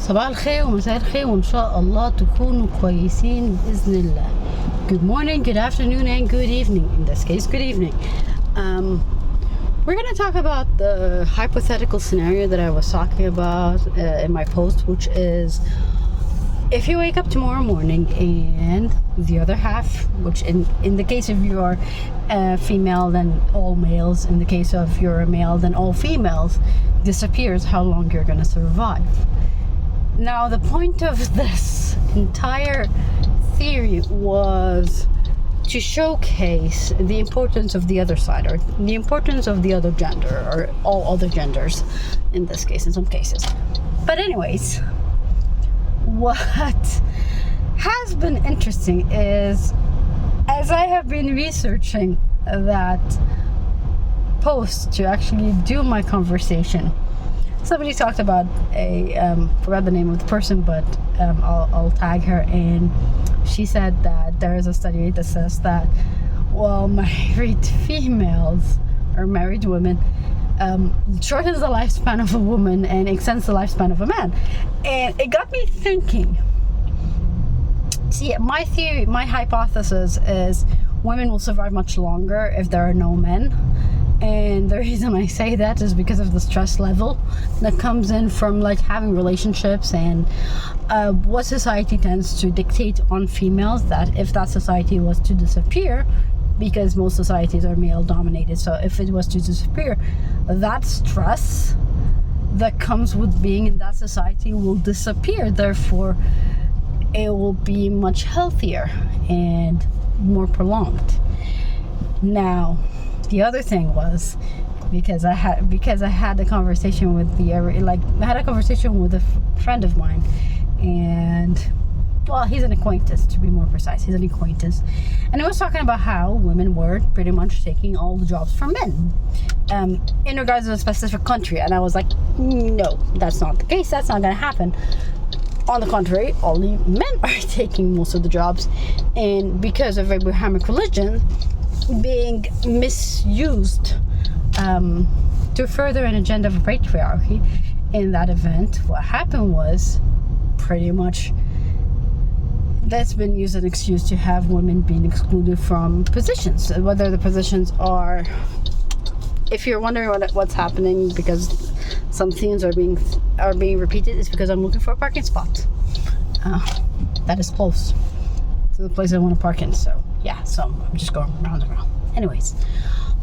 صباح الخير ومساء الخير وإن شاء الله تكونوا كويسين بإذن الله. Good morning, good afternoon, and good evening. In this case, good evening. We're going to talk about the hypothetical scenario that I was talking about in my post, which is if you wake up tomorrow morning and the other half, which in the case of you are female, then all males. In the case of you're a male, then all females disappears, how long you're going to survive. Now, the point of this entire theory was to showcase the importance of the other side, or the importance of the other gender, or all other genders in this case, in some cases. But anyways, what has been interesting is, as I have been researching that post to actually do my conversation, somebody talked about forgot the name of the person, but I'll tag her, and she said that there is a study that says that, well, married females or married women shortens the lifespan of a woman and extends the lifespan of a man. And it got me thinking. See, my theory, my hypothesis is women will survive much longer if there are no men. And the reason I say that is because of the stress level that comes in from like having relationships, and what society tends to dictate on females, that if that society was to disappear, because most societies are male dominated, so if it was to disappear, that stress that comes with being in that society will disappear. Therefore, it will be much healthier and more prolonged. Now, the other thing was, because I had a conversation with a friend of mine, and well, he's an acquaintance, to be more precise. He's an acquaintance, and I was talking about how women were pretty much taking all the jobs from men, in regards to a specific country, and I was like, no, that's not the case. That's not going to happen. On the contrary, only men are taking most of the jobs, and because of Abrahamic religion being misused to further an agenda of patriarchy, in that event, what happened was pretty much that's been used as an excuse to have women being excluded from positions. Whether the positions are, if you're wondering what's happening because some themes are being repeated, it's because I'm looking for a parking spot that is close to the place I want to park in. So yeah, so I'm just going round and round. Anyways,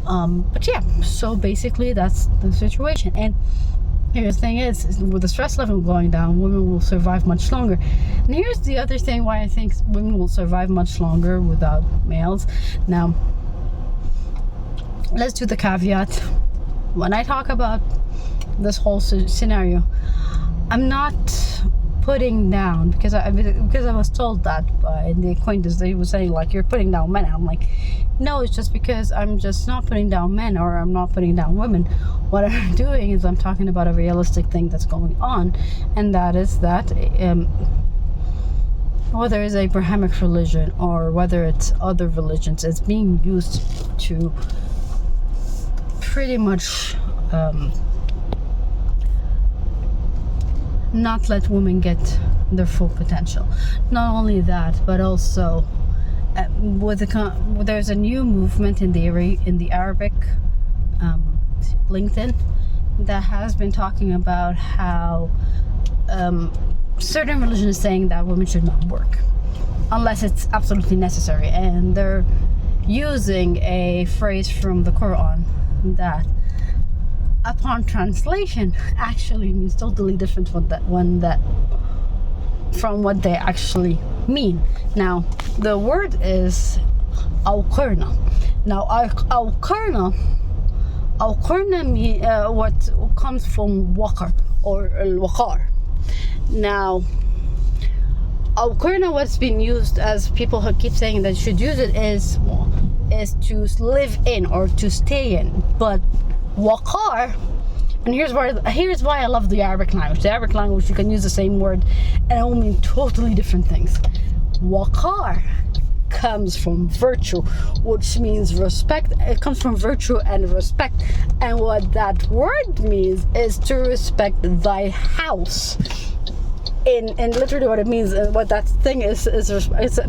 but yeah, so basically that's the situation. And here's the thing is, with the stress level going down, women will survive much longer. And here's the other thing why I think women will survive much longer without males. Now, let's do the caveat. When I talk about this whole scenario, I'm not putting down, because I was told that by the acquaintance, they were saying like, you're putting down men. I'm like, no, it's just because I'm just not putting down men, or I'm not putting down women. What I'm doing is I'm talking about a realistic thing that's going on, and that is that whether it's Abrahamic religion or whether it's other religions, it's being used to pretty much not let women get their full potential. Not only that, but also there's a new movement in the Arabic LinkedIn that has been talking about how certain religion is saying that women should not work unless it's absolutely necessary, and they're using a phrase from the Quran that upon translation actually means totally different from what they actually mean. Now, the word is al-Qurna. Now, al-Qurna means what comes from waqar, or al-waqar. Now, al-Qurna, what's been used, as people who keep saying that should use it, is to live in or to stay in. But waqar, and here's why I love the Arabic language. The Arabic language, you can use the same word and it will mean totally different things. Waqar comes from virtue, which means respect. It comes from virtue and respect, and what that word means is to respect thy house. in literally what it means, what that thing is it's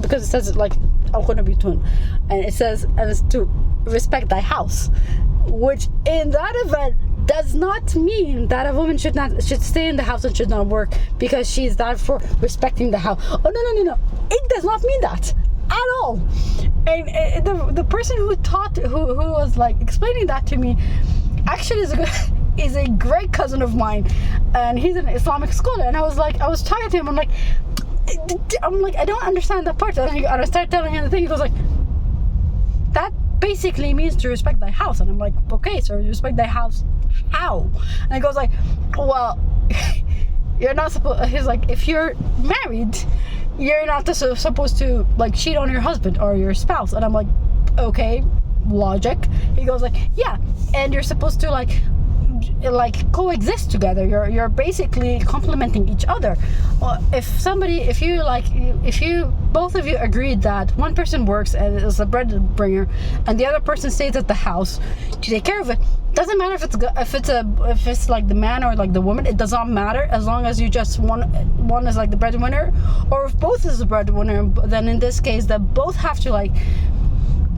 because it says like and it says, and it's to respect thy house, which in that event does not mean that a woman should stay in the house and should not work because she's there for respecting the house. Oh no, it does not mean that at all. And the person who was like explaining that to me actually is a great cousin of mine, and he's an Islamic scholar. And I was talking to him, I'm like, I don't understand that part. And I started telling him the thing. He goes like, that basically means to respect thy house. And I'm like, okay, so respect thy house how? And he goes like, well, you're not supposed, he's like, if you're married, you're not supposed to like cheat on your husband or your spouse. And I'm like, okay, logic. He goes like, yeah, and you're supposed to like coexist together. You're basically complementing each other. If you both of you agreed that one person works and is a bread and the other person stays at the house to take care of it, doesn't matter if it's like the man or like the woman. It does not matter as long as you just one is like the breadwinner, or if both is the breadwinner. Then in this case, that both have to like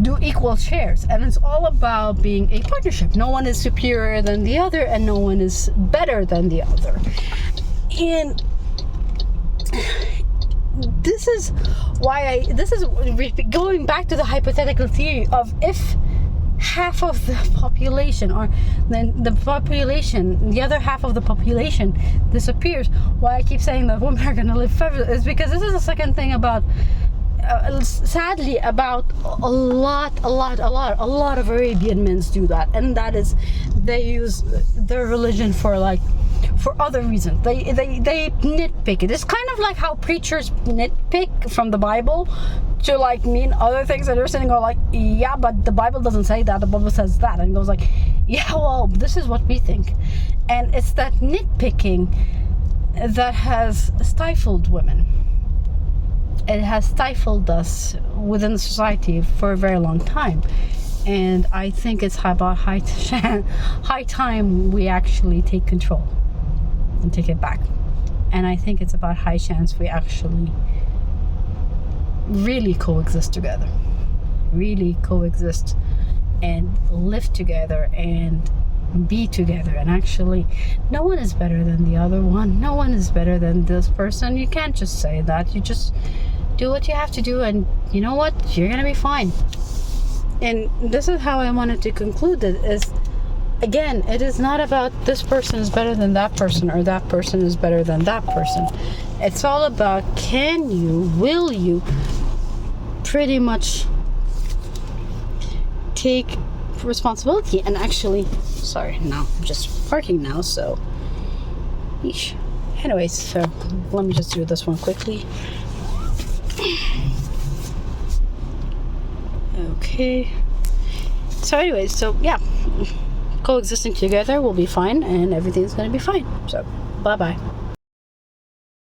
do equal shares, and it's all about being a partnership. No one is superior than the other, and no one is better than the other. And this is going back to the hypothetical theory of if half of the population, or then the other half of the population disappears. Why I keep saying that women are going to live forever is because this is the second thing about sadly about a lot of Arabian men do that, and that is they use their religion for other reasons. They nitpick it. It's kind of like how preachers nitpick from the Bible to like mean other things, and they're sitting go like, yeah, but the Bible doesn't say that, the Bible says that, and goes like, yeah, well, this is what we think. And it's that nitpicking that has stifled women. It has stifled us within society for a very long time, and I think it's about high time we actually take control and take it back. And I think it's about high chance we actually really coexist together, and live together and be together. And actually, no one is better than the other one. No one is better than this person. You can't just say that. You just do what you have to do, and you know what, you're gonna be fine. And this is how I wanted to conclude it, is again, it is not about this person is better than that person or that person is better than that person. It's all about will you pretty much take responsibility. And actually, sorry, now I'm just parking now, so yeesh. Anyways, so let me just do this one quickly. Okay, so anyways, so yeah, coexisting together will be fine, and everything's gonna be fine. So bye bye.